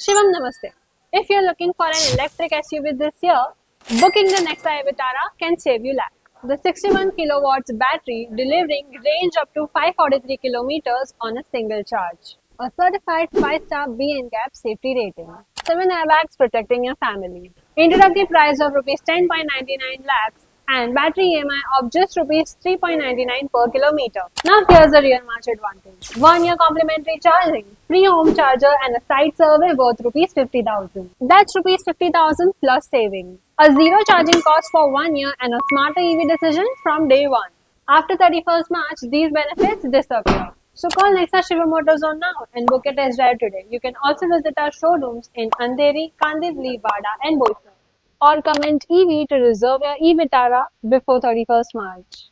Shivam, Namaste. If you're looking for an electric SUV this year, booking the NEXA eVITARA can save you lakh. The 61 kilowatts battery delivering range up to 543 kilometers on a single charge. A certified 5-star NCAP safety rating. 7 airbags protecting your family. Introductory price of rupees 10.99 lakhs and battery EMI of just rupees 3.99 per kilometer. Now here's the real March advantage. 1 year complimentary charging, free home charger and a site survey worth rupees 50,000. That's rupees 50,000 plus savings. A zero charging cost for 1 year and a smarter EV decision from day 1. After 31st March, these benefits disappear. So call NEXA Shivam Autozone now and book a test drive today. You can also visit our showrooms in Andheri, Kandivali, Wada and Boisar. Or comment EV to reserve your eVITARA before 31st March.